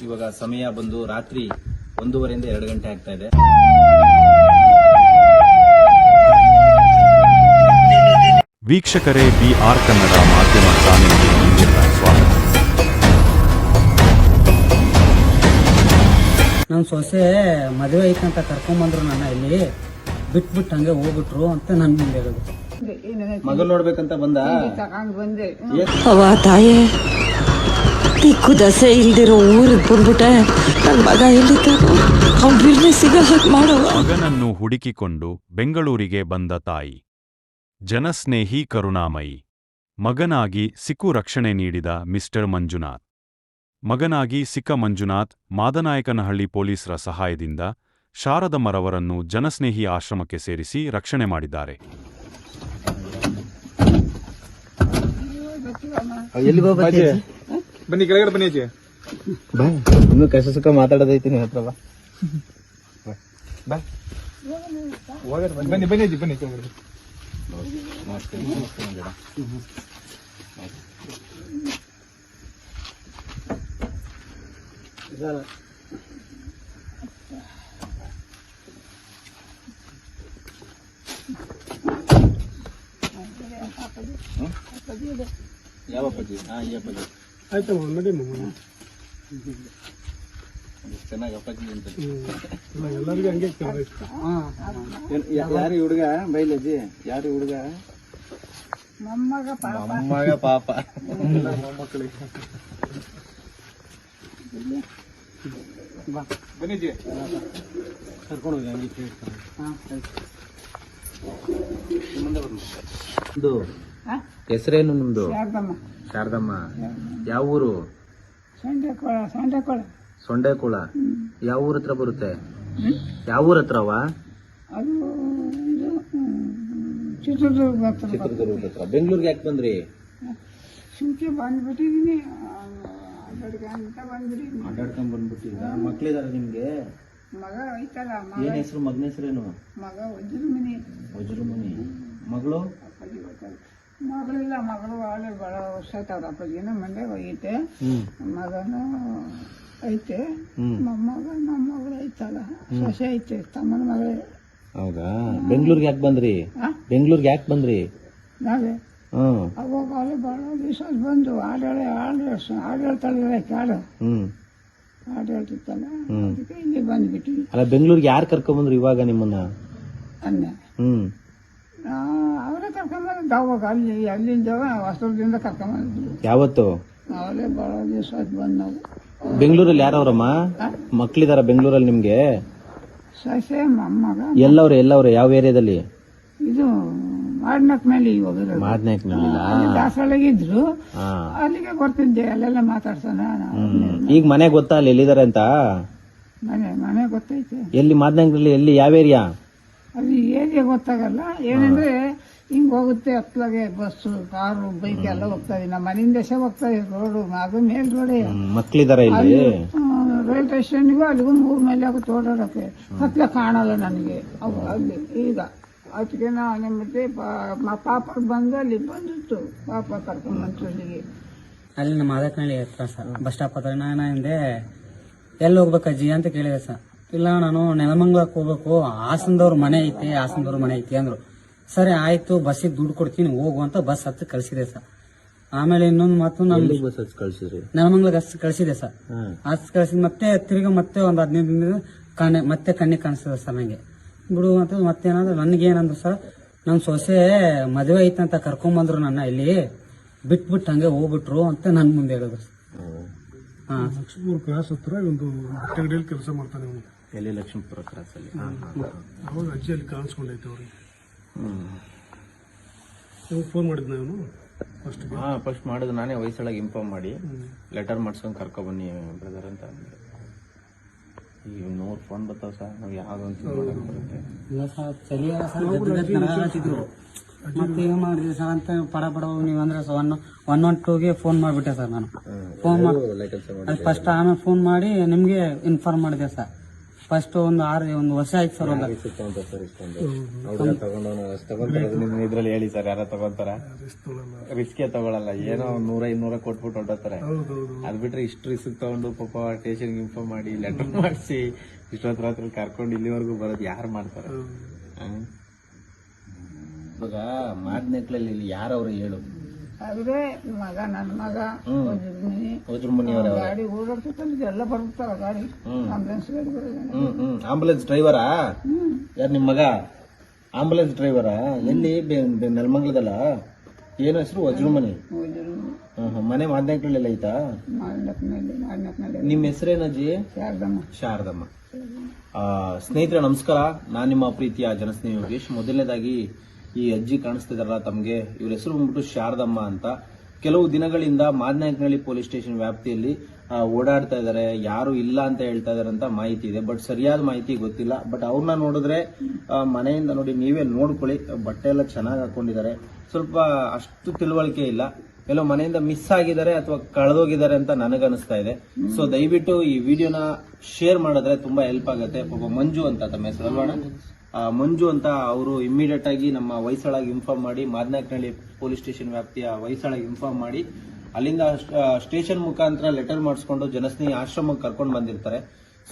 ಇವಾಗ ಸಮಯ ಬಂದು ರಾತ್ರಿ 1:30 2 ಗಂಟೆ ಆಗ್ತಾ ಇದೆ. ವೀಕ್ಷಕರೇ, BR ಕನ್ನಡ ಮಾಧ್ಯಮ ಚಾನೆಲ್ಗೆ ನಿಮಗೆಲ್ಲ ಸ್ವಾಗತ. ನನ್ನ ಸೊಸೆ ಮದುವೆ ಐತಂತ ಕರ್ಕೊಂಬಂದ್ರು ನನ್ನ ಇಲ್ಲಿ ಬಿಟ್ಬಿಟ್ಟು ಹಂಗೆ ಹೋಗ್ಬಿಟ್ರು ಅಂತ ನನ್ ಮುಂದೆ ಹೇಳಿದ್ರು. ಮಗಳು ನೋಡ್ಬೇಕಂತ ಬಂದ ಅವ ತಾಯೇ ದಿಕ್ಕು ದಸೆ ಇಲ್ದಿರೋ ಊರಿಗೆ ಬಂದ್ಬಿಟ್ಟೆ. ನನ್ನ ಮಗ ಎಲ್ಲಿದ್ದಾನೋ ಅವ್ನ ಬಿರ್ನೆಸ್ಸಿಗೆ ಹಾಗೆ ಮಾಡವ. ಮಗನನ್ನು ಹುಡುಕಿಕೊಂಡು ಬೆಂಗಳೂರಿಗೆ ಬಂದ ತಾಯಿ ಜನಸ್ನೇಹಿ ಕರುಣಾಮಯಿ. ಮಗನಾಗಿ ಸಿಕ್ಕು ರಕ್ಷಣೆ ನೀಡಿದ ಮಿಸ್ಟರ್ ಮಂಜುನಾಥ್. ಮಗನಾಗಿ ಸಿಕ್ಕ ಮಂಜುನಾಥ್ ಮಾದನಾಯಕನಹಳ್ಳಿ ಪೊಲೀಸರ ಸಹಾಯದಿಂದ ಶಾರದಮ್ಮರವರನ್ನು ಜನಸ್ನೇಹಿ ಆಶ್ರಮಕ್ಕೆ ಸೇರಿಸಿ ರಕ್ಷಣೆ ಮಾಡಿದ್ದಾರೆ. ಬನ್ನಿ ಕೆಳಗಡೆ ಬನ್ನಿ ಅಜ್ಜಿ. ಇನ್ನು ಕಷ್ಟ ಸುಖ ಮಾತಾಡೋದೈತಿ ನಿಮ್ಮ ಹತ್ರ. ಬನ್ನಿ ಬನ್ನಿ ಅಜ್ಜಿ, ಬನ್ನಿ ಕೆಳಗಡೆ. ಯಾವ ಅಪ್ಪಾಜಿ? ಈ ಅಪ್ಪಾಜಿ ಆಯ್ತಮ್ಮ, ನಡಿ ಮಮ್ಮ. ಚೆನ್ನಾಗಿ ಅಪ್ಪಾಜಿ ಅಂತ ಎಲ್ಲರಿಗೂ ಹಂಗೆ ಚೆನ್ನಾಗಿ. ಯಾರು ಹುಡುಗ ಬೈಲಜ್ಜಿ? ಯಾರು ಹುಡುಗ? ಮೊಮ್ಮಗ ಪಾಪ. ಮೊಮ್ಮಕ್ಕಳಿಗೆ ಬನ್ನಿ ಅಜ್ಜಿ. ಕರ್ಕೊಂಡು ಹೋಗಿ ಹಂಗೆ ಹೆಸರೇನು ನಿಮ್ದು? ಶಾರದಮ್ಮ. ಯಾವ ಊರು? ಸೊಂಡೆಕೊಳ. ಯಾವ ಊರ ಹತ್ರ ಬರುತ್ತೆ? ಯಾವ ಊರ ಹತ್ರವ? ಚಿತ್ರದುರ್ಗ ಹತ್ರ. ಬೆಂಗಳೂರಿಗೆ ಯಾಕೆ ಬಂದ್ರಿ? ಬಂದ್ಬಿಟ್ಟಿದೀನಿ, ಅಡ್ಡಾಡ್ಕೊಂಡ್ ಬಂದ್ಬಿಟ್ಟಿದ್ರ. ಮಕ್ಳಿದಾರ ನಿಮ್ಗೆ? ಮಗ ಐತಲ್ಲ. ಏನ್ ಹೆಸರು? ಮಗನ ಹೆಸರೇನು? ಮಗ ವಜ್ರಮುನಿ. ಮಗಳು? ಮಗಳಿಲ್ಲ, ಮಗಳು ಆಳೆ ಬಹಳ ವರ್ಷ ಆಯ್ತವ್ರ ಅಪ್ಪಾಜಿನ ಮಂಡ್ಯ ಹೋಗೈತೆ. ಮಗನು ಐತೆ, ಮೊಮ್ಮಗಳು ಐತಲ್ಲ, ಸೊಸೆ ಐತೆ, ತಮ್ಮನ ಮಗಳೇ. ಹೌದಾ? ಬೆಂಗಳೂರಿಗೆ ಯಾಕೆ ಬಂದ್ರಿ? ಬೆಂಗಳೂರಿಗೆ ಯಾಕೆ ಬಂದ್ರಿ? ನಾವೇ ಅವಾಗ ಬಹಳ ದಿವಸ ಬಂದು ಹಾಡು ಹೇಳ್ತಾಳೆ, ಕಾಡು ಹಾಡು ಹೇಳ್ತಿತ್ತಲ್ಲ, ಅದಕ್ಕೆ ಇಲ್ಲಿ ಬಂದ್ಬಿಟ್ವಿ. ಅಲ್ಲ, ಬೆಂಗಳೂರಿಗೆ ಯಾರು ಕರ್ಕೊಂಡ್ ಬಂದ್ರು ಇವಾಗ ನಿಮ್ಮನ್ನ? ಅನ್ನ ಅವರೇ ಕರ್ಕೊಂಬಂದು ಅವಾಗ ಅಲ್ಲಿಂದ ಹೊಸದುರ್ಗದಿಂದ ಕರ್ಕೊಂಬಂದಿದ್ರು. ಯಾವತ್ತು? ಅವರೇ ಬಹಳ ದಿವಸ ಆಯ್ತು ಬಂದು ನಾವು. ಬೆಂಗಳೂರಲ್ಲಿ ಯಾರವ್ರಮ್ಮ? ಮಕ್ಳಿದಾರ ಬೆಂಗಳೂರಲ್ಲಿ ನಿಮ್ಗೆ? ಸೊಸೆ ಮೊಮ್ಮಗ. ಎಲ್ಲವ್ರೆ ಯಾವ ಏರಿಯಾದಲ್ಲಿ? ಇದು ಮಾಡ್ನಾಕ್ ಮೇಲೆ ಇವಾಗ ಮಾದನಾಯಕನಲ್ಲಿ ದಾಸಳಿಗಿದ್ರು, ಅಲ್ಲಿಗೆ ಬರ್ತಿದ್ದೆ, ಅಲ್ಲೆಲ್ಲ ಮಾತಾಡ್ಸೋಣ. ಈಗ ಮನೆ ಗೊತ್ತಾ ಅಲ್ಲಿ ಎಲ್ಲಿದ್ದಾರೆ ಅಂತ? ಮನೆ ಗೊತ್ತೈತೆ. ಎಲ್ಲಿ ಮಾದನಾಯಕನಲ್ಲಿ? ಎಲ್ಲಿ? ಯಾವ ಏರಿಯಾ? ಅದು ಏರಿಯಾ ಗೊತ್ತಾಗಲ್ಲ. ಏನಂದ್ರೆ ಹಿಂಗ್ ಹೋಗುತ್ತೆ ಹತ್ಲಾಗೆ ಬಸ್ಸು, ಕಾರು, ಬೈಕ್ ಎಲ್ಲ ಹೋಗ್ತಾ ಇದೆ. ನಮ್ಮ ಮನೆಯಿಂದ ಹೋಗ್ತಾ ಇದೆ ರೋಡು, ಅದು ಮೇಲ್ ರೋಡೇ. ಮಕ್ಳಿದಾರ ಇಲ್ಲಿ? ರೈಲ್ವೆ ಸ್ಟೇಷನ್ಗೂ ಅಲ್ಲಿಗೂ 3 ಮೈಲಿ ಆಗುತ್ತೆ ಓಡಾಡಕ್ಕೆ. ಹತ್ಲ ಕಾಣಲ್ಲ ನನಗೆ ಅಲ್ಲಿ. ಈಗ ಅದಕ್ಕೆ ನಾನು ಮತ್ತೆ ಪಾಪ ಬಂದು ಅಲ್ಲಿ ಬಂದಿತ್ತು, ಪಾಪ ಕರ್ಕೊಂಡ್ಬಂತು ಅಲ್ಲಿಗೆ. ಅಲ್ಲಿ ನಮ್ಮ ಮಾದಕನಹಳ್ಳಿ ಹತ್ರ ಸರ್, ಬಸ್ ಸ್ಟಾಪ್ ಹತ್ರ. ನಾನು ಹಿಂದೆ ಎಲ್ಲಿ ಹೋಗ್ಬೇಕಜ್ಜಿ ಅಂತ ಕೇಳಿದೆ ಸರ್. ಇಲ್ಲ, ನಾನು ನೆಲಮಂಗ್ಲಕ್ಕೆ ಹೋಗ್ಬೇಕು, ಹಾಸನದವ್ರ ಮನೆ ಐತಿ ಅಂದ್ರು. ಸರಿ ಆಯ್ತು, ಬಸ್ಸಿಗೆ ದುಡ್ಡು ಕೊಡ್ತೀನಿ ಹೋಗು ಅಂತ ಬಸ್ ಹತ್ತು ಕಳ್ಸಿದೆ ಸರ್. ಆಮೇಲೆ ಇನ್ನೊಂದು ಮಾತು, ನಾನು ಬಸ್ ಕಳ್ಸಿದ್ರಿ? ನೆಲಮಂಗ್ಲಕ್ಕೆ ಕಳ್ಸಿದೆ ಸರ್. ಕಳ್ಸಿದ್ ಮತ್ತೆ ತಿರ್ಗಿ ಮತ್ತೆ ಒಂದು 15 ದಿನದ ಮತ್ತೆ ಕಣ್ಣಿಗೆ ಕಾಣಿಸ್ತದೆ ಸರ್ ನಂಗೆ. ಬಿಡು ಅಂತ ಮತ್ತೇನಾದ್ರು ನನಗೇನಂದ್ರು ಸರ್, ನನ್ನ ಸೊಸೆ ಮದುವೆ ಐತಂತ ಕರ್ಕೊಂಬಂದ್ರು ನನ್ನ ಇಲ್ಲಿ ಬಿಟ್ಬಿಟ್ಟು ಹಂಗೆ ಹೋಗ್ಬಿಟ್ರು ಅಂತ ನನ್ ಮುಂದೆ ಹೇಳಿದ್ರು ಸರ್. ಲಕ್ಷ್ಮೀಪುರ ಕ್ರಾಸ್ ಹತ್ರ ಒಂದು ಅಂಗಡಿಯಲ್ಲಿ ಕೆಲಸ ಮಾಡ್ತಾನೆ ಅವನು. ಎಲ್ಲಿ? ಲಕ್ಷ್ಮೀಪುರ ಕ್ರಾಸ್ ಅಲ್ಲಿ. ಅವಾಗ ಅಜ್ಜಿ ಅಲ್ಲಿ ಕಾಣಿಸ್ಕೊಂಡೈತೆ ಅವ್ರಿಗೆ. ಫೋನ್ ಮಾಡಿದ್ನ ಅವನು ಫಸ್ಟ್ ಮಾಡಿದ್ರು. ನಾನೇ ವಯಸ್ಸೊಳಗೆ ಇನ್ಫಾರ್ಮ್ ಮಾಡಿ ಲೆಟರ್ ಮಾಡ್ಸ್ಕೊಂಡು ಕರ್ಕೊ ಬನ್ನಿ ಬ್ರದರ್ ಅಂತ ಅಂದೆ. ಈಗ 100 ಫೋನ್ ಬರ್ತಾವ ಸರ್, ನಾವು ಯಾವ್ದೊಂದು ಬರುತ್ತೆ. ಇಲ್ಲ ಸರ್, ಚಳಿತಿದ್ರು. ಮತ್ತೆ ಏನ್ ಮಾಡಿದ್ರಿ ಸರ್ ಅಂತ ಪಡ ನೀವಂದ್ರೆ 112ಗೆ ಫೋನ್ ಮಾಡ್ಬಿಟ್ಟೆ ಸರ್. ನಾನು ಫೋನ್ ಮಾಡಿ ಫಸ್ಟ್ ಆಮೇಲೆ ಫೋನ್ ಮಾಡಿ ನಿಮ್ಗೆ ಇನ್ಫಾರ್ಮ್ ಮಾಡಿದೆ ಸರ್. ಫಸ್ಟ್ ಒಂದು ವರ್ಷ ಆಯ್ತು ಸರ್ ಒಂದು ಸಿಕ್ತಂತ ಸರ್ ಇಷ್ಟೊಂದು ಅವ್ರೆಲ್ಲ ತಗೊಂತಾರೆ ನಿಮ್ ಇದ್ರಲ್ಲಿ ಹೇಳಿ ಸರ್ ಯಾರ ತಗೊಂತಾರ ರಿಸ್ಕೇ ತಗೊಳಲ್ಲ ಏನೋ 100-200 ಕೊಟ್ಬಿಟ್ಟು ಹೊರಟೋತಾರೆ. ಅದ್ ಬಿಟ್ರೆ ಇಷ್ಟು ರಿಸ್ಕ್ ತಗೊಂಡು ಪಾಪ ಸ್ಟೇಷನ್ಗೆ ಇನ್ಫಾರ್ಮ್ ಮಾಡಿ ಲೆಟರ್ ಮಾಡಿಸಿ ಇಷ್ಟೊತ್ತು ರಾತ್ರಿ ಕರ್ಕೊಂಡು ಇಲ್ಲಿವರೆಗೂ ಬರೋದು ಯಾರು ಮಾಡ್ತಾರೆ? ಇವಾಗ ಮಾದನೆಕ್ಳಲ್ಲಿ ಯಾರವ್ರು ಹೇಳು? ಆದ್ರೆ ಮಗ ನನ್ನ ಮಗ ಹೋದ್ರ ಮನೆಯವರ ಗಾಡಿ ಓಡಾಡ್ತಿರ್ತಾರೆ ಎಲ್ಲ ಬರ್ತಾರ ಗಾಡಿ ಆಂಬುಲೆನ್ಸ್ ಗಾಡಿ ಬರೋದು. ಆಂಬುಲೆನ್ಸ್ ಡ್ರೈವರಾ? ಯಾರು ನಿಮ್ ಮಗ ಆಂಬುಲೆನ್ಸ್ ಡ್ರೈವರಾ? ಎಲ್ಲಿ ನೆಲಮಂಗಲದಲ್ಲ? ಏನು ಹೆಸರು? ವಜ್ರಮನಿ. ಮನೆ ಮಾದನೆಕ್ಳಲ್ಲಿ ಐತಾ? ಮಾಡ್ನಕ್ನಲ್ಲಿ ನಿಮ್ ಹೆಸರೇನಜ್ಜಿ? ಶಾರದಮ್ಮ. ಸ್ನೇಹಿತರೆ ನಮಸ್ಕಾರ, ನಾನ್ ನಿಮ್ಮ ಪ್ರೀತಿಯ ಜನಸ್ನೇಹಿ ಯೋಗೇಶ್. ಮೊದಲನೇದಾಗಿ ಈ ಅಜ್ಜಿ ಕಾಣಿಸ್ತಿದಾರಲ್ಲ ತಮ್ಗೆ, ಇವ್ರ ಹೆಸರು ಬಂದ್ಬಿಟ್ಟು ಶಾರದಮ್ಮ ಅಂತ. ಕೆಲವು ದಿನಗಳಿಂದ ಮಾದನಾಯಕನಹಳ್ಳಿ ಪೊಲೀಸ್ ಸ್ಟೇಷನ್ ವ್ಯಾಪ್ತಿಯಲ್ಲಿ ಓಡಾಡ್ತಾ ಇದಾರೆ, ಯಾರು ಇಲ್ಲ ಅಂತ ಹೇಳ್ತಾ ಇದಾರೆ ಅಂತ ಮಾಹಿತಿ ಇದೆ. ಬಟ್ ಸರಿಯಾದ ಮಾಹಿತಿ ಗೊತ್ತಿಲ್ಲ. ಬಟ್ ಅವ್ರನ್ನ ನೋಡಿದ್ರೆ ಮನೆಯಿಂದ ನೋಡಿ, ನೀವೇ ನೋಡ್ಕೊಳ್ಳಿ, ಬಟ್ಟೆ ಎಲ್ಲ ಚೆನ್ನಾಗಿ ಹಾಕೊಂಡಿದ್ದಾರೆ. ಸ್ವಲ್ಪ ಅಷ್ಟು ತಿಳುವಳಿಕೆ ಇಲ್ಲ, ಎಲ್ಲೋ ಮನೆಯಿಂದ ಮಿಸ್ ಆಗಿದ್ದಾರೆ ಅಥವಾ ಕಳೆದೋಗಿದ್ದಾರೆ ಅಂತ ನನಗನ್ನಿಸ್ತಾ ಇದೆ. ಸೊ ದಯವಿಟ್ಟು ಈ ವಿಡಿಯೋನ ಶೇರ್ ಮಾಡಿದ್ರೆ ತುಂಬಾ ಹೆಲ್ಪ್ ಆಗುತ್ತೆ. ಪಾಪ ಮಂಜು ಅಂತ ತಮ್ಮ ಹೆಸರು ಅಲ್ವಾಣ? ಮಂಜು ಅಂತ ಅವರು ಇಮಿಡಿಯೇಟ್ ಆಗಿ ನಮ್ಮ ಹೊಯ್ಸಳಾಗಿ ಇನ್ಫಾರ್ಮ್ ಮಾಡಿ, ಮಾದನಾಯಕನಹಳ್ಳಿ ಪೊಲೀಸ್ ಸ್ಟೇಷನ್ ವ್ಯಾಪ್ತಿಯ ಹೊಯ್ಸಳಾಗಿ ಇನ್ಫಾರ್ಮ್ ಮಾಡಿ, ಅಲ್ಲಿಂದ ಸ್ಟೇಷನ್ ಮುಖಾಂತರ ಲೆಟರ್ ಮಾಡಿಸ್ಕೊಂಡು ಜನಸ್ನೇಹಿ ಆಶ್ರಮಕ್ಕೆ ಕರ್ಕೊಂಡು ಬಂದಿರ್ತಾರೆ.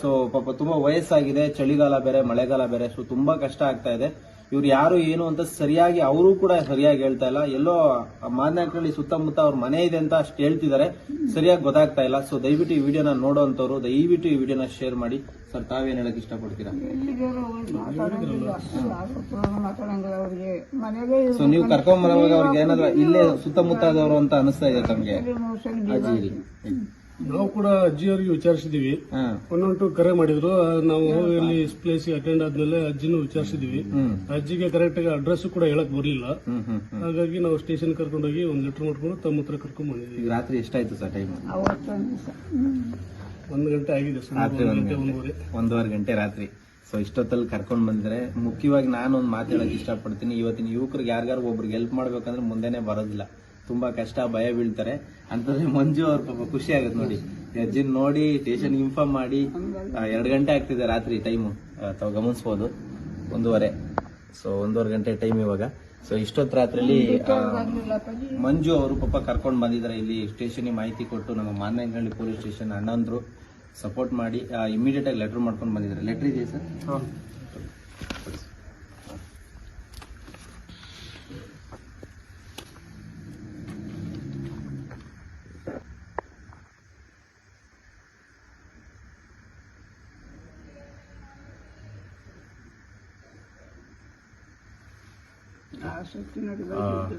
ಸೊ ಪಾಪ ತುಂಬಾ ವಯಸ್ಸಾಗಿದೆ, ಚಳಿಗಾಲ ಬೇರೆ ಮಳೆಗಾಲ ಬೇರೆ, ಸೊ ತುಂಬಾ ಕಷ್ಟ ಆಗ್ತಾ ಇದೆ. ಇವ್ರು ಯಾರು ಏನು ಅಂತ ಸರಿಯಾಗಿ ಅವರು ಕೂಡ ಸರಿಯಾಗಿ ಹೇಳ್ತಾ ಇಲ್ಲ. ಎಲ್ಲೋ ಮಾದನಾಯಕನಹಳ್ಳಿ ಸುತ್ತಮುತ್ತ ಅವ್ರ ಮನೆ ಇದೆ ಅಂತ ಅಷ್ಟು ಹೇಳ್ತಿದ್ದಾರೆ, ಸರಿಯಾಗಿ ಗೊತ್ತಾಗ್ತಾ ಇಲ್ಲ. ಸೊ ದಯವಿಟ್ಟು ಈ ವಿಡಿಯೋನ ನೋಡೋಂಥವ್ರು ದಯವಿಟ್ಟು ಈ ವಿಡಿಯೋನ ಶೇರ್ ಮಾಡಿ. ಸರ್ ತಾವೇನ್ ಹೇಳಕ್ ಇಷ್ಟಪಡ್ತೀರಾ? ಸೊ ನೀವು ಕರ್ಕೊಂಡ್ ಬರೋವಾಗ ಅವ್ರಿಗೆ ಏನಾದ್ರು ಇಲ್ಲೇ ಸುತ್ತಮುತ್ತದವರು ಅಂತ ಅನಿಸ್ತಾ ಇದೆ ತಮ್ಗೆ? ಅಜ್ಜಿ ನಾವು ಕೂಡ ಅಜ್ಜಿಯವರಿಗೆ ವಿಚಾರಿಸಿದೀವಿ, ಒಂದೊಂದು ಕರೆ ಮಾಡಿದ್ರು. ನಾವು ಇಲ್ಲಿ ಪ್ಲೇಸ್ ಅಟೆಂಡ್ ಆದ್ಮೇಲೆ ಅಜ್ಜಿನೂ ವಿಚಾರಿಸಿದೀವಿ. ಅಜ್ಜಿಗೆ ಕರೆಕ್ಟ್ ಆಗಿ ಅಡ್ರೆಸ್ ಕೂಡ ಹೇಳಕ್ ಬರ್ಲಿಲ್ಲ. ಹಾಗಾಗಿ ನಾವು ಸ್ಟೇಷನ್ ಕರ್ಕೊಂಡೋಗಿ ಒಂದ್ ಲೆಟರ್ ಮಾಡ್ಕೊಂಡು ತಮ್ಮ ಹತ್ರ ಕರ್ಕೊಂಡ್ ಬಂದಿದ್ವಿ. ರಾತ್ರಿ ಎಷ್ಟಾಯ್ತು ಸರ್ ಟೈಮ್? 1 ಗಂಟೆ ಆಗಿದೆ ಸರ್. ರಾತ್ರಿ 1:30 ಗಂಟೆ ರಾತ್ರಿ. ಸೊ ಇಷ್ಟೊತ್ತಲ್ಲಿ ಕರ್ಕೊಂಡ್ ಬಂದ್ರೆ, ಮುಖ್ಯವಾಗಿ ನಾನು ಒಂದು ಮಾತಾಡಕ್ ಇಷ್ಟಪಡ್ತೀನಿ. ಇವತ್ತಿನ ಯುವಕರಿಗೆ ಯಾರಿಗಾರು ಒಬ್ರಿಗೆ ಹೆಲ್ಪ್ ಮಾಡ್ಬೇಕಂದ್ರೆ ಮುಂದೆನೆ ಬರೋದಿಲ್ಲ, ತುಂಬಾ ಕಷ್ಟ, ಭಯ ಬೀಳ್ತಾರೆ. ಅಂತಂದ್ರೆ ಮಂಜು ಅವ್ರ ಪಾಪ ಖುಷಿ ಆಗುತ್ತೆ ನೋಡಿ, ಅಜ್ಜಿನ್ ನೋಡಿ ಸ್ಟೇಷನ್ ಇನ್ಫಾರ್ಮ್ ಮಾಡಿ 2 ಗಂಟೆ ಆಗ್ತಿದೆ ರಾತ್ರಿ ಟೈಮು, ತಾವು ಗಮನಿಸಬಹುದು 1:30. ಸೊ 1:30 ಗಂಟೆ ಟೈಮ್ ಇವಾಗ. ಸೊ ಇಷ್ಟೊತ್ತು ರಾತ್ರಿಯಲ್ಲಿ ಮಂಜು ಅವರು ಪಾಪ ಕರ್ಕೊಂಡು ಬಂದಿದ್ದಾರೆ ಇಲ್ಲಿ ಸ್ಟೇಷನ್ ಮಾಹಿತಿ ಕೊಟ್ಟು. ನಮ್ಮ ಮಾದನಾಯಕನಹಳ್ಳಿ ಪೊಲೀಸ್ ಸ್ಟೇಷನ್ ಅಣ್ಣಂದ್ರು ಸಪೋರ್ಟ್ ಮಾಡಿ ಇಮಿಡಿಯೇಟ್ ಆಗಿ ಲೆಟರ್ ಮಾಡ್ಕೊಂಡು ಬಂದಿದ್ದಾರೆ. ಲೆಟರ್ ಇದೆಯಾ ಸರ್?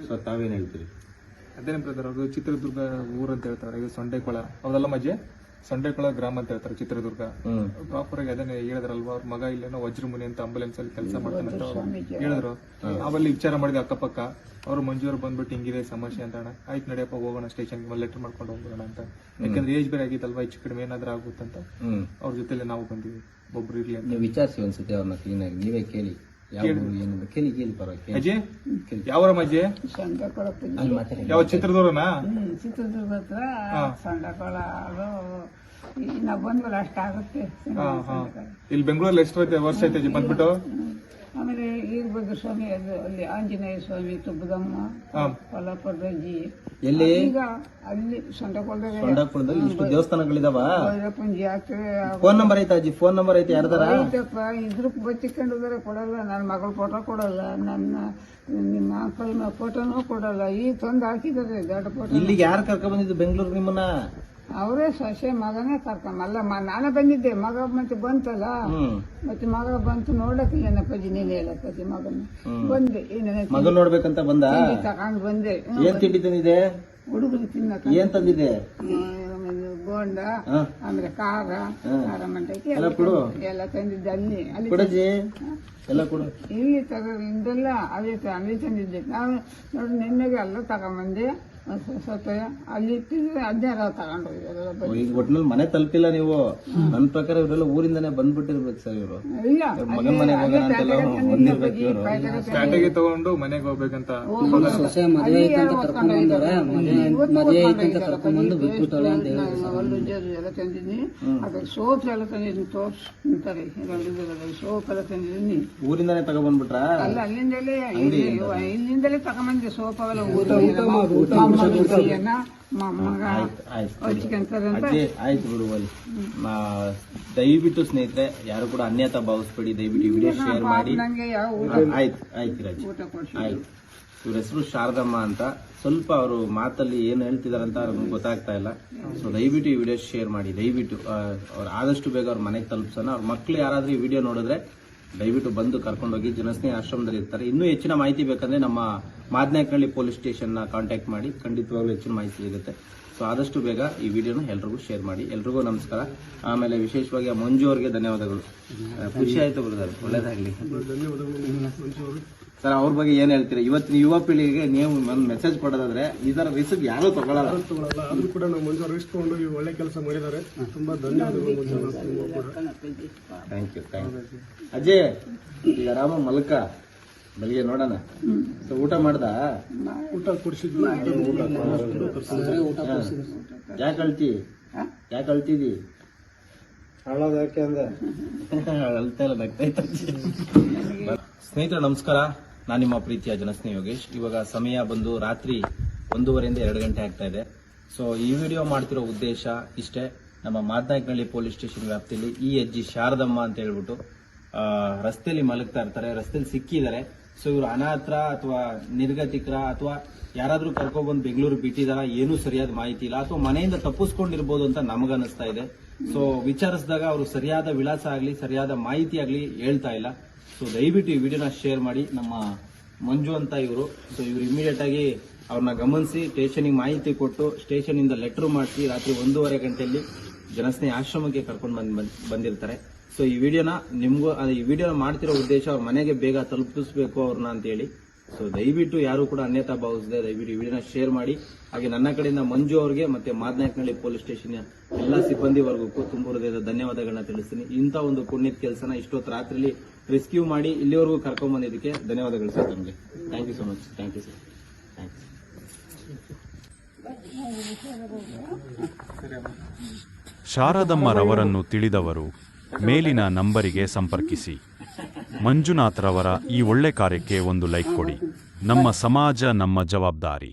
ಸೊ ತಾವೇನ್ ಹೇಳ್ತೀರಿ? ಅದೇನೇ ಬ್ರದರ್, ಅವ್ರದ್ದು ಚಿತ್ರದುರ್ಗ ಊರು ಅಂತ ಹೇಳ್ತಾರೆ, ಇದು ಸೊಂಡೆಕೊಳ. ಹೌದಲ್ಲ ಮಜ್ಜೆ? ಸೊಂಡೆಕೊಳ ಗ್ರಾಮ ಅಂತ ಹೇಳ್ತಾರೆ ಚಿತ್ರದುರ್ಗ. ಪ್ರಾಪರ್ ಆಗಿ ಅದನ್ನೇ ಹೇಳಿದ್ರಲ್ವಾ, ಅವ್ರ ಮಗ ಇಲ್ಲೇನೋ ವಜ್ರಮುನಿ ಅಂತ ಆಂಬುಲೆನ್ಸ್ ಅಲ್ಲಿ ಕೆಲಸ ಮಾಡ್ತಾನೆ ಅಂತ ಹೇಳಿದ್ರು. ನಾವಲ್ಲಿ ವಿಚಾರ ಮಾಡಿದ್ವಿ ಅಕ್ಕಪಕ್ಕ. ಅವ್ರು ಮಂಜೂರು ಬಂದ್ಬಿಟ್ಟು ಹಿಂಗಿದೆ ಸಮಸ್ಯೆ ಅಂತ. ಆಯ್ತು ನಡಿಯಪ್ಪ ಹೋಗೋಣ ಸ್ಟೇಷನ್ಗೆ, ಲೆಟರ್ ಮಾಡ್ಕೊಂಡು ಹೋಗೋಣ ಅಂತ. ಯಾಕಂದ್ರೆ ಏಜ್ ಬೇರೆ ಆಗಿತ್ತಲ್ವಾ, ಹೆಚ್ಚು ಕಡಿಮೆ ಏನಾದ್ರೂ ಆಗುತ್ತಂತ ಅವ್ರ ಜೊತೆಲೆ ನಾವು ಬಂದಿವಿ. ಒಬ್ರು ಇರ್ಲಿ ಅಂತ ನೀವು ವಿಚಾರಿಸಿ ಒಂದ್ಸತಿ ಅವ್ರನ್ನ ಕ್ಲೀನ್ ಆಗಿ ನೀವೇ ಕೇಳಿ. ಕೇಳಿ ಪರವಾಗಿ. ಅಜ್ಜಿ ಯಾವ ಅಜ್ಜಿ? ಯಾವ ಚಿತ್ರದುರ್ಗನಾ? ಚಿತ್ರದುರ್ಗ ಹತ್ರ ಸಂಡಕೊಳ. ಅದು ನಾವು ಬಂದ್ಮೇಲೆ ಅಷ್ಟಾಗುತ್ತೆ. ಇಲ್ಲಿ ಬೆಂಗಳೂರಲ್ಲಿ ಎಷ್ಟು ವರ್ಷ ಐತೆ ಅಜ್ಜಿ ಬಂದ್ಬಿಟ್ಟು? ಆಮೇಲೆ ಈರ್ಬದ್ರ ಸ್ವಾಮಿ, ಅದು ಅಲ್ಲಿ ಆಂಜನೇಯ ಸ್ವಾಮಿ, ತುಬ್ಬದಮ್ಮ, ಕೊಲ್ಲಾಪುರದಜ್ಜಿ, ಎಲ್ಲಿ? ಈಗ ಅಲ್ಲಿ ಸೊಂಡಕೊಳದಲ್ಲಿ ಇಷ್ಟು ದೇವಸ್ಥಾನಗಳಿದಾವ. ಪುಂಜಿ ಆಗ್ತದೆ. ಫೋನ್ ನಂಬರ್ ಐತಾ ಅಜ್ಜಿ? ಫೋನ್ ನಂಬರ್ ಐತೆ ಯಾರ್ದಾರ? ಐತಪ್ಪ, ಇದ್ರ ಬಚ್ಚಿಕೊಂಡಿದ್ದಾರೆ, ಕೊಡಲ್ಲ. ನನ್ನ ಮಗಳ ಫೋಟೋ ಕೊಡಲ್ಲ, ನನ್ನ ನಿಮ್ಮ ಅಂಕಲ್ ಫೋಟೋನೂ ಕೊಡಲ್ಲ. ಈಗ ತಂದು ಹಾಕಿದ್ದಾರೆ ದೊಡ್ಡ ಫೋಟೋ. ಇಲ್ಲಿಗೆ ಯಾರು ಕರ್ಕೊಂಡ್ ಬಂದಿದ್ದು ಬೆಂಗಳೂರು ನಿಮ್ಮನ್ನ? ಅವರೇ ಸೊಸೆ ಮಗನೇ ಕರ್ಕೊಂಬಲ್ಲ. ನಾನೇ ಬಂದಿದ್ದೆ, ಮಗ ಮತ್ತೆ ಬಂತಲ್ಲ, ಮತ್ತೆ ಮಗ ಬಂತು ನೋಡಕ್ ಏನಪ್ಪಜ್ಜಿ, ನೀನ್ ಹೇಳಪ್ಪಜ್ಜಿ ಮಗನ ಬಂದೆ. ಮಗನ್ ನೋಡ್ಬೇಕಂತ ಬಂದ? ತಗೊಂಡ್ ಬಂದೆ. ಏನ್ ತಿಂಡಿ ತಂದಿದೆ ಹುಡುಗರು ತಿನ್ನಕ? ಏನ್ ತಂದಿದೆ? ಬೋಂಡ, ಆಮೇಲೆ ಖಾರ ಮಂಡಕ್ಕಿ ಎಲ್ಲ ತಂದಿದ್ದೆ. ಅಲ್ಲಿ ಕೊಡಜ್ಜಿ ಎಲ್ಲ ಕೊಡು. ಇಲ್ಲಿ ತಗೊಂಡೆಲ್ಲ ಅಲ್ಲಿ ತಂದಿದ್ದೆ. ನಾನು ನೋಡಿ ನಿನ್ನೆಗೆ ಎಲ್ಲ ತಗೊಂಬಂದೆ. ಸತ್ತಯ್ಯ ಅಲ್ಲಿ ಇಟ್ಟಿದ್ರೆ ಅದ್ಯಾರ ತಗೊಂಡು ಹೋಗಿದಾರಲ್ಲ ಈಗ ಒಟ್ಟಿನಲ್ಲಿ ಮನೆ ತಲುಪಿಲ್ಲ ನೀವು. ನನ್ನ ಪ್ರಕಾರ ಇವರೆಲ್ಲ ಊರಿಂದಾನೆ ಬಂದ್ಬಿಟ್ಟಿರ್ಬೇಕು ಸರ್ ಇವರು. ಇಲ್ಲ ಮಗನ ಮನೆಗೆ ಹೋಗೋಣ ಅಂತೆಲ್ಲ ಬಂದಿರ್ಬೇಕು ಇವರು. ಪ್ಯಾಟೆಗೆ ತಗೊಂಡು ಮನೆಗೆ ಹೋಗ್ಬೇಕಂತ ಸೊಸೆ ಮದುವೆ ಐತಂತ ಕರ್ಕೊಂಡ್ ಬಂದವ್ರೆ, ಮದುವೆ ಐತಂತ ಕರ್ಕೊಂಡ್ ಬಂದು ಬಿಟ್ಬಿಟ್ಟವ್ರೆ ಅಂತ ಹೇಳಿದ್ರು. ಒಳ್ಳೆ ಎಲ್ಲ ತಂದಿದ್ದೀನಿ, ಅದ್ರ ಸೋಪ್ ಎಲ್ಲ ತಂದಿದ್ದೀನಿ, ತೋರ್ಸ್ ನಿಂತಾರೆ ಸೋಪ್ ಎಲ್ಲ ತಂದಿದ್ದೀನಿ. ಊರಿಂದಾನೆ ತಗೊಬಂದ್ಬಿಟ್ರ? ಅಲ್ಲ ಅಲ್ಲಿಂದಲೇ ಇಲ್ಲಿಂದಲೇ ತಗೊಂಬಂದೆ ಸೋಪ್ ಅವೆಲ್ಲ ಮಗ ಹಚ್ಕೊಂತಾರಂತ. ಅಜ್ಜಿ ಆಯ್ತು ಬಿಡು ಅಲ್ಲಿ. ದಯವಿಟ್ಟು ಸ್ನೇಹಿತರೆ ಯಾರು ಕೂಡ ಅನ್ಯತಾ ಭಾವಿಸ್ಬೇಡಿ, ದಯವಿಟ್ಟು ಈ ವಿಡಿಯೋ ಶೇರ್ ಮಾಡಿ. ನಂಗೆ ಯಾವ ಆಯ್ತು ರಾಜ್ ಊಟ ಕೊಡ್ಸಿ. ಆಯ್ತು. ಇವ್ರ ಹೆಸರು ಶಾರದಮ್ಮ ಅಂತ. ಸ್ವಲ್ಪ ಅವರು ಮಾತಲ್ಲಿ ಏನು ಹೇಳ್ತಿದಾರಂತ ಅವ್ರಿಗೆ ಗೊತ್ತಾಗ್ತಾ ಇಲ್ಲ. ಸೊ ದಯವಿಟ್ಟು ಈ ವಿಡಿಯೋ ಶೇರ್ ಮಾಡಿ, ದಯವಿಟ್ಟು ಅವ್ರು ಆದಷ್ಟು ಬೇಗ ಅವ್ರ ಮನೆಗೆ ತಲುಪಿಸೋಣ. ಅವ್ರ ಮಕ್ಳು ಯಾರಾದ್ರೂ ಈ ವಿಡಿಯೋ ನೋಡಿದ್ರೆ ದಯವಿಟ್ಟು ಬಂದು ಕರ್ಕೊಂಡೋಗಿ ಜನಸ್ನೇಹಿ ಆಶ್ರಮದಲ್ಲಿ ಇರ್ತಾರೆ. ಇನ್ನೂ ಹೆಚ್ಚಿನ ಮಾಹಿತಿ ಬೇಕಂದ್ರೆ ನಮ್ಮ ಮಾದನಾಯಕನಹಳ್ಳಿ ಪೊಲೀಸ್ ಸ್ಟೇಷನ್ನ ಕಾಂಟ್ಯಾಕ್ಟ್ ಮಾಡಿ, ಖಂಡಿತವಾಗ್ಲೂ ಹೆಚ್ಚಿನ ಮಾಹಿತಿ ಸಿಗುತ್ತೆ. ಸೊ ಆದಷ್ಟು ಬೇಗ ಈ ವಿಡಿಯೋನ ಎಲ್ರಿಗೂ ಶೇರ್ ಮಾಡಿ. ಎಲ್ರಿಗೂ ನಮಸ್ಕಾರ. ಆಮೇಲೆ ವಿಶೇಷವಾಗಿ ಆ ಮಂಜು ಅವ್ರಿಗೆ ಧನ್ಯವಾದಗಳು. ಖುಷಿ ಆಯ್ತು ಬ್ರದರ್, ಒಳ್ಳೇದಾಗ್ಲಿ ಸರ್. ಅವ್ರ ಬಗ್ಗೆ ಏನ್ ಹೇಳ್ತೀರಾ? ಇವತ್ತಿನ ಯುವ ಪೀಳಿಗೆಗೆ ನೀವು ಒಂದು ಮೆಸೇಜ್ ಕೊಡೋದಾದ್ರೆ ಈ ತರ ರಿಸ್ಕ್ ಯಾರು ತಗೊಳ್ಳಲ್ಲ. ಅದು ಕೂಡ ನಾವು ಮಂಜು ಇಸ್ಕೊಂಡು ಒಳ್ಳೆ ಕೆಲಸ ಮಾಡಿದ್ದಾರೆ. ತುಂಬಾ ಧನ್ಯವಾದಗಳು. Thank you. ಅಜಯ್, ಈಗ ಆರಾಮ ಮಲ್ಕ, ಬೆಳಿಗ್ಗೆ ನೋಡೋಣ. ಸೊ ಊಟ ಮಾಡ್ದ? ಊಟ ಕೊಡಿಸಿದ್ವಿ. ಯಾಕೆ ಅಳ್ತಿದಿ? ಯಾಕೆ ಅಂದ್ರೆ ಅಳ್ತಾ ಇಲ್ಲ, ನಗ್ತಾ. ಸ್ನೇಹಿತರೆ ನಮಸ್ಕಾರ, ನಾನು ನಿಮ್ಮ ಪ್ರೀತಿಯ ಜನಸ್ನೇಹಿ ಯೋಗೇಶ್. ಇವಾಗ ಸಮಯ ಬಂದು ರಾತ್ರಿ 1:30 2 ಗಂಟೆ ಆಗ್ತಾ ಇದೆ. ಸೊ ಈ ವಿಡಿಯೋ ಮಾಡ್ತಿರೋ ಉದ್ದೇಶ ಇಷ್ಟೇ. ನಮ್ಮ ಮಾದನಾಯಕನಹಳ್ಳಿ ಪೊಲೀಸ್ ಸ್ಟೇಷನ್ ವ್ಯಾಪ್ತಿಯಲ್ಲಿ ಈ ಅಜ್ಜಿ ಶಾರದಮ್ಮ ಅಂತ ಹೇಳ್ಬಿಟ್ಟು ರಸ್ತೆಯಲ್ಲಿ ಮಲಗ್ತಾ ಇರ್ತಾರೆ, ರಸ್ತೆಯಲ್ಲಿ ಸಿಕ್ಕಿದ್ದಾರೆ. ಸೊ ಇವರು ಅನಾಥರ ಅಥವಾ ನಿರ್ಗತಿಕರ ಅಥವಾ ಯಾರಾದ್ರೂ ಕರ್ಕೊಬಂದು ಬೆಂಗಳೂರು ಬಿಟ್ಟಿದಾರ, ಏನೂ ಸರಿಯಾದ ಮಾಹಿತಿ ಇಲ್ಲ, ಅಥವಾ ಮನೆಯಿಂದ ತಪ್ಪಿಸ್ಕೊಂಡಿರ್ಬೋದು ಅಂತ ನಮಗನಿಸ್ತಾ ಇದೆ. ಸೊ ವಿಚಾರಿಸಿದಾಗ ಅವರು ಸರಿಯಾದ ವಿಳಾಸ ಆಗ್ಲಿ ಸರಿಯಾದ ಮಾಹಿತಿ ಆಗ್ಲಿ ಹೇಳ್ತಾ ಇಲ್ಲ. ಸೊ ದಯವಿಟ್ಟು ಈ ವಿಡಿಯೋನ ಶೇರ್ ಮಾಡಿ. ನಮ್ಮ ಮಂಜು ಅಂತ ಇವರು. ಸೊ ಇವರು ಇಮಿಡಿಯೇಟ್ ಆಗಿ ಅವ್ರನ್ನ ಗಮನಿಸಿ ಸ್ಟೇಷನ್ಗೆ ಮಾಹಿತಿ ಕೊಟ್ಟು ಸ್ಟೇಷನ್ ಇಂದ ಲೆಟರ್ ಮಾಡಿಸಿ ರಾತ್ರಿ 1:30 ಗಂಟೆಯಲ್ಲಿ ಜನಸ್ನೇಹಿ ಆಶ್ರಮಕ್ಕೆ ಕರ್ಕೊಂಡು ಬಂದಿರ್ತಾರೆ. ಸೊ ಈ ವಿಡಿಯೋನ ನಿಮ್ಗೂ ಈ ವಿಡಿಯೋನ ಮಾಡ್ತಿರೋ ಉದ್ದೇಶ ಅವ್ರ ಮನೆಗೆ ಬೇಗ ತಲುಪಿಸ್ಬೇಕು ಅವ್ರನ್ನ ಅಂತ ಹೇಳಿ. ಸೊ ದಯವಿಟ್ಟು ಯಾರು ಕೂಡ ಅನ್ಯತಾ ಭಾವಿಸದೆ ದಯವಿಟ್ಟು ಈ ವಿಡಿಯೋನ ಶೇರ್ ಮಾಡಿ. ಹಾಗೆ ನನ್ನ ಕಡೆಯಿಂದ ಮಂಜು ಅವ್ರಿಗೆ ಮತ್ತೆ ಮಾದನಾಯಕನಹಳ್ಳಿ ಪೊಲೀಸ್ ಸ್ಟೇಷನ್ ಎಲ್ಲ ಸಿಬ್ಬಂದಿ ವರ್ಗಕ್ಕೂ ತುಂಬ ಹೃದಯದ ಧನ್ಯವಾದಗಳನ್ನ ತಿಳಿಸ್ತೀನಿ. ಇಂಥ ಒಂದು ಪುಣ್ಯದ ಕೆಲಸನ ಇಷ್ಟೊತ್ತು ರಾತ್ರಿಲಿ ರೆಸ್ಕ್ಯೂ ಮಾಡಿ ಇಲ್ಲಿವರೆಗೂ ಕರ್ಕೊಂಡ್ ಬಂದಿದ್ದಕ್ಕೆ ಧನ್ಯವಾದಗಳು ಸರ್ ತಮಗೆ. Thank you so much. Thank you sir. Thanks. ಶಾರದಮ್ಮರವರನ್ನು ತಿಳಿದವರು ಮೇಲಿನ ನಂಬರಿಗೆ ಸಂಪರ್ಕಿಸಿ. ಮಂಜುನಾಥ್ರವರ ಈ ಒಳ್ಳೆ ಕಾರ್ಯಕ್ಕೆ ಒಂದು ಲೈಕ್ ಕೊಡಿ. ನಮ್ಮ ಸಮಾಜ ನಮ್ಮ ಜವಾಬ್ದಾರಿ.